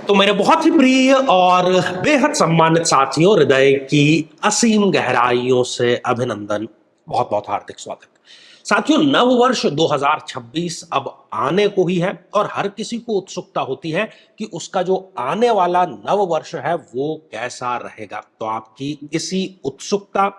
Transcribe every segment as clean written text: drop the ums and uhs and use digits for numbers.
तो मेरे बहुत ही प्रिय और बेहद सम्मानित साथियों, हृदय की असीम गहराइयों से अभिनंदन, बहुत बहुत हार्दिक स्वागत। साथियों, नव वर्ष 2026 अब आने को ही है और हर किसी को उत्सुकता होती है कि उसका जो आने वाला नव वर्ष है वो कैसा रहेगा। तो आपकी इसी उत्सुकता,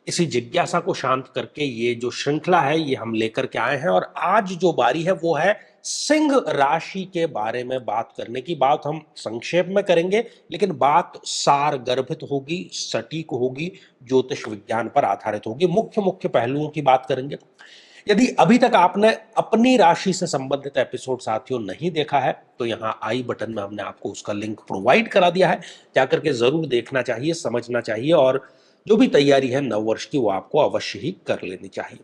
इसी जिज्ञासा को शांत करके ये जो श्रृंखला है ये हम लेकर के आए हैं और आज जो बारी है वो है सिंह राशि के बारे में बात करने की। बात हम संक्षेप में करेंगे लेकिन बात सार गर्भित होगी, सटीक होगी, ज्योतिष विज्ञान पर आधारित होगी। मुख्य मुख्य पहलुओं की बात करेंगे। यदि अभी तक आपने अपनी राशि से संबंधित एपिसोड साथियों नहीं देखा है तो यहाँ आई बटन में हमने आपको उसका लिंक प्रोवाइड करा दिया है, जाकर के जरूर देखना चाहिए, समझना चाहिए और जो भी तैयारी है नव वर्ष की वो आपको अवश्य ही कर लेनी चाहिए।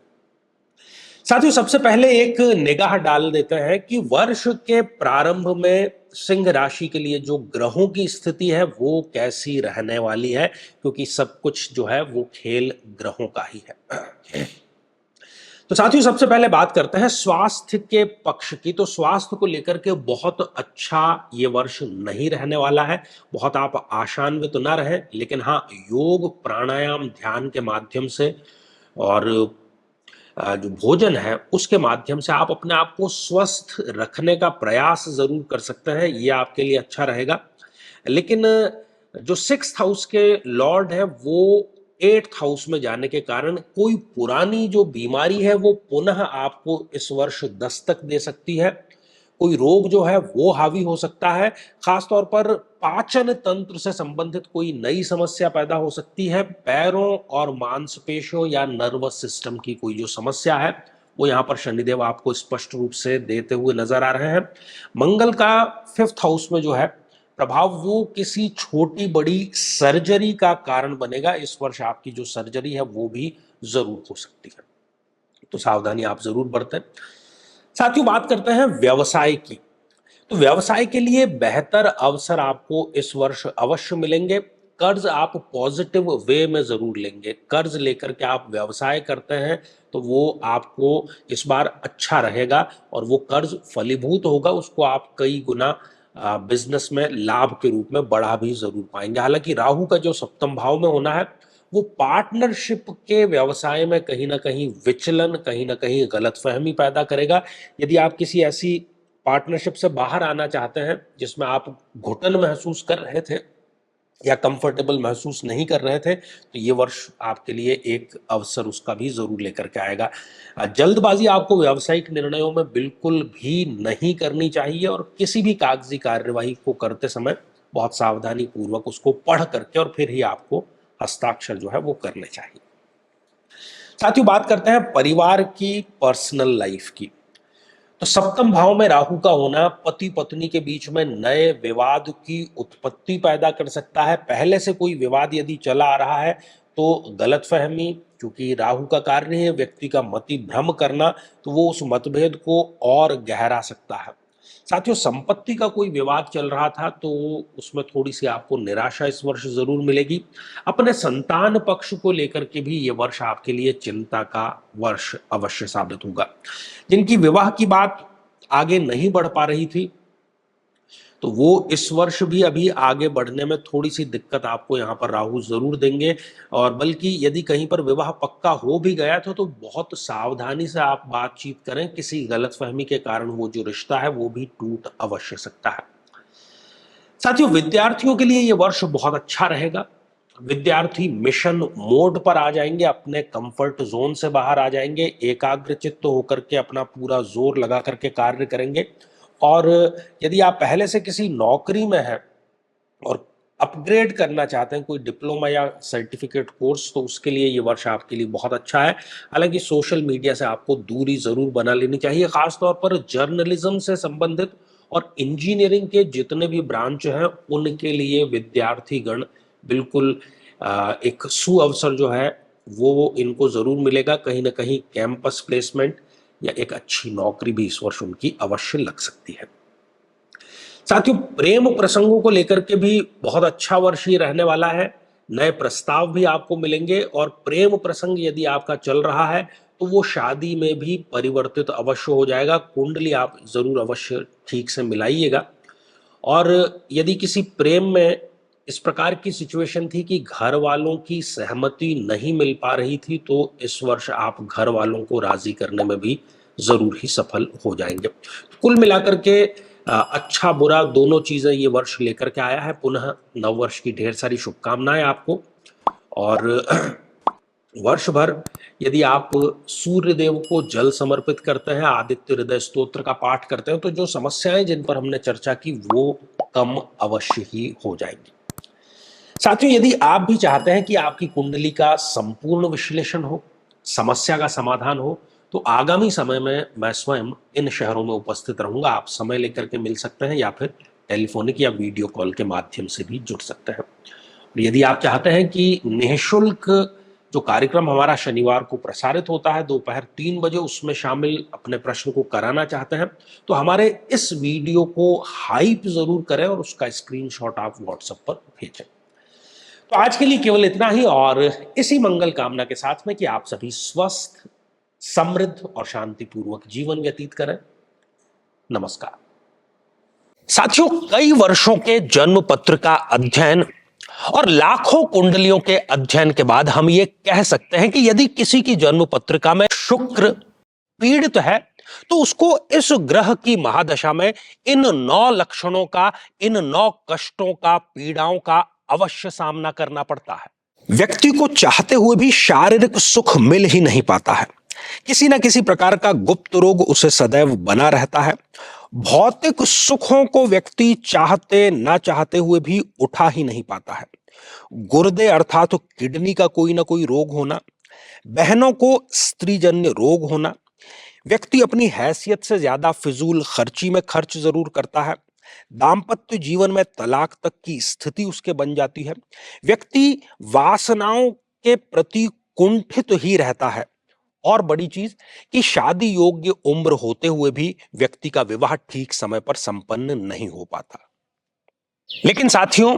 साथियों, सबसे पहले एक निगाह डाल देते हैं कि वर्ष के प्रारंभ में सिंह राशि के लिए जो ग्रहों की स्थिति है वो कैसी रहने वाली है, क्योंकि सब कुछ जो है वो खेल ग्रहों का ही है। तो साथियों, सबसे पहले बात करते हैं स्वास्थ्य के पक्ष की। तो स्वास्थ्य को लेकर के बहुत अच्छा ये वर्ष नहीं रहने वाला है। बहुत आप आशान्वित तो ना रहे, लेकिन हाँ, योग प्राणायाम ध्यान के माध्यम से और जो भोजन है उसके माध्यम से आप अपने आप को स्वस्थ रखने का प्रयास जरूर कर सकते हैं। ये आपके लिए अच्छा रहेगा। लेकिन जो सिक्स्थ हाउस के लॉर्ड है वो एट्थ हाउस में जाने के कारण कोई पुरानी जो बीमारी है वो पुनः आपको इस वर्ष दस्तक दे सकती है। कोई रोग जो है वो हावी हो सकता है। खासतौर पर पाचन तंत्र से संबंधित कोई नई समस्या पैदा हो सकती है। पैरों और मांसपेशियों या नर्वस सिस्टम की कोई जो समस्या है वो यहाँ पर शनिदेव आपको स्पष्ट रूप से देते हुए नजर आ रहे हैं। मंगल का फिफ्थ हाउस में जो है प्रभाव वो किसी छोटी बड़ी सर्जरी का कारण बनेगा। इस वर्ष आपकी जो सर्जरी है वो भी जरूर हो सकती है, तो सावधानी आप जरूर बरतें। साथियों, बात करते हैं व्यवसाय की। तो व्यवसाय के लिए बेहतर अवसर आपको इस वर्ष अवश्य मिलेंगे। कर्ज आप पॉजिटिव वे में जरूर लेंगे। कर्ज लेकर के आप व्यवसाय करते हैं तो वो आपको इस बार अच्छा रहेगा और वो कर्ज फलीभूत होगा। उसको आप कई गुना बिजनेस में लाभ के रूप में बढ़ा भी जरूर पाएंगे। हालांकि राहु का जो सप्तम भाव में होना है वो पार्टनरशिप के व्यवसाय में कहीं ना कहीं विचलन, कहीं ना कहीं गलतफहमी पैदा करेगा। यदि आप किसी ऐसी पार्टनरशिप से बाहर आना चाहते हैं जिसमें आप घुटन महसूस कर रहे थे या कंफर्टेबल महसूस नहीं कर रहे थे, तो ये वर्ष आपके लिए एक अवसर उसका भी जरूर लेकर के आएगा। जल्दबाजी आपको व्यावसायिक निर्णयों में बिल्कुल भी नहीं करनी चाहिए और किसी भी कागजी कार्यवाही को करते समय बहुत सावधानी पूर्वक उसको पढ़ करके और फिर ही आपको हस्ताक्षर जो है वो करने चाहिए। साथियों, बात करते हैं परिवार की, पर्सनल लाइफ की। तो सप्तम भाव में राहु का होना पति पत्नी के बीच में नए विवाद की उत्पत्ति पैदा कर सकता है। पहले से कोई विवाद यदि चला आ रहा है तो गलतफहमी, क्योंकि राहु का कार्य है व्यक्ति का मति भ्रम करना, तो वो उस मतभेद को और गहरा सकता है। साथियों, संपत्ति का कोई विवाद चल रहा था तो उसमें थोड़ी सी आपको निराशा इस वर्ष जरूर मिलेगी। अपने संतान पक्ष को लेकर के भी ये वर्ष आपके लिए चिंता का वर्ष अवश्य साबित होगा। जिनकी विवाह की बात आगे नहीं बढ़ पा रही थी तो वो इस वर्ष भी अभी आगे बढ़ने में थोड़ी सी दिक्कत आपको यहाँ पर राहु जरूर देंगे। और बल्कि यदि कहीं पर विवाह पक्का हो भी गया था तो बहुत सावधानी से आप बातचीत करें। किसी गलतफहमी के कारण वो जो रिश्ता है वो भी टूट अवश्य सकता है। साथियों, विद्यार्थियों के लिए ये वर्ष बहुत अच्छा रहेगा। विद्यार्थी मिशन मोड पर आ जाएंगे, अपने कंफर्ट जोन से बाहर आ जाएंगे, एकाग्रचित्त होकर के अपना पूरा जोर लगा करके कार्य करेंगे। और यदि आप पहले से किसी नौकरी में हैं और अपग्रेड करना चाहते हैं, कोई डिप्लोमा या सर्टिफिकेट कोर्स, तो उसके लिए ये वर्ष आपके लिए बहुत अच्छा है। हालांकि सोशल मीडिया से आपको दूरी जरूर बना लेनी चाहिए। खासतौर पर जर्नलिज्म से संबंधित और इंजीनियरिंग के जितने भी ब्रांच हैं उनके लिए विद्यार्थी गण बिल्कुल एक सुअवसर जो है वो इनको जरूर मिलेगा। कहीं ना कहीं कैंपस प्लेसमेंट या एक अच्छी नौकरी भी इस वर्ष उनकी अवश्य लग सकती है। साथियों, प्रेम प्रसंगों को लेकर के भी बहुत अच्छा वर्ष ही रहने वाला है। नए प्रस्ताव भी आपको मिलेंगे और प्रेम प्रसंग यदि आपका चल रहा है तो वो शादी में भी परिवर्तित अवश्य हो जाएगा। कुंडली आप जरूर अवश्य ठीक से मिलाइएगा। और यदि किसी प्रेम में इस प्रकार की सिचुएशन थी कि घर वालों की सहमति नहीं मिल पा रही थी, तो इस वर्ष आप घर वालों को राजी करने में भी जरूर ही सफल हो जाएंगे। कुल मिलाकर के अच्छा बुरा दोनों चीजें ये वर्ष लेकर के आया है। पुनः नव वर्ष की ढेर सारी शुभकामनाएं आपको। और वर्ष भर यदि आप सूर्य देव को जल समर्पित करते हैं, आदित्य हृदय स्तोत्र का पाठ करते हैं, तो जो समस्याएं जिन पर हमने चर्चा की वो कम अवश्य ही हो जाएंगी। साथियों, यदि आप भी चाहते हैं कि आपकी कुंडली का संपूर्ण विश्लेषण हो, समस्या का समाधान हो, तो आगामी समय में मैं स्वयं इन शहरों में उपस्थित रहूंगा। आप समय लेकर के मिल सकते हैं या फिर टेलीफोनिक या वीडियो कॉल के माध्यम से भी जुड़ सकते हैं। यदि आप चाहते हैं कि निःशुल्क जो कार्यक्रम हमारा शनिवार को प्रसारित होता है दोपहर 3 बजे, उसमें शामिल अपने प्रश्न को कराना चाहते हैं, तो हमारे इस वीडियो को हाइप जरूर करें और उसका स्क्रीनशॉट आप व्हाट्सएप पर भेजें। तो आज के लिए केवल इतना ही, और इसी मंगल कामना के साथ में कि आप सभी स्वस्थ, समृद्ध और शांतिपूर्वक जीवन व्यतीत करें। नमस्कार। साथियों, कई वर्षों के जन्म पत्र का अध्ययन और लाखों कुंडलियों के अध्ययन के बाद हम ये कह सकते हैं कि यदि किसी की जन्म पत्रिका में शुक्र पीड़ित है, तो उसको इस ग्रह की महादशा में इन 9 लक्षणों का, इन 9 कष्टों का, पीड़ाओं का अवश्य सामना करना पड़ता है। व्यक्ति को चाहते हुए भी शारीरिक सुख मिल ही नहीं पाता है। किसी ना किसी प्रकार का गुप्त रोग उसे सदैव बना रहता है। भौतिक सुखों को व्यक्ति चाहते ना चाहते हुए भी उठा ही नहीं पाता है। गुर्दे अर्थात किडनी का कोई ना कोई रोग होना, बहनों को स्त्रीजन्य रोग होना, व्यक्ति अपनी हैसियत से ज्यादा फिजूल खर्ची में खर्च जरूर करता है, दाम्पत्य जीवन में तलाक तक की स्थिति उसके बन जाती है, व्यक्ति वासनाओं के प्रति कुंठित ही रहता है, और बड़ी चीज कि शादी योग्य उम्र होते हुए भी व्यक्ति का विवाह ठीक समय पर संपन्न नहीं हो पाता। लेकिन साथियों,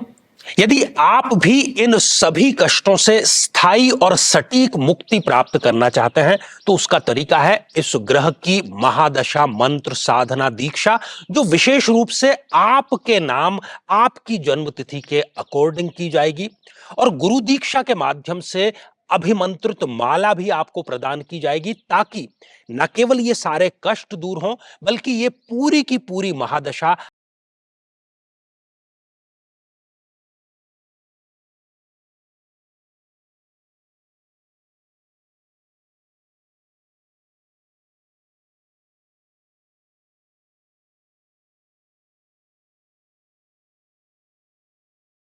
यदि आप भी इन सभी कष्टों से स्थायी और सटीक मुक्ति प्राप्त करना चाहते हैं, तो उसका तरीका है इस ग्रह की महादशा मंत्र साधना दीक्षा, जो विशेष रूप से आपके नाम, आपकी जन्मतिथि के अकॉर्डिंग की जाएगी। और गुरु दीक्षा के माध्यम से अभिमंत्रित माला भी आपको प्रदान की जाएगी, ताकि न केवल ये सारे कष्ट दूर हों, बल्कि ये पूरी की पूरी महादशा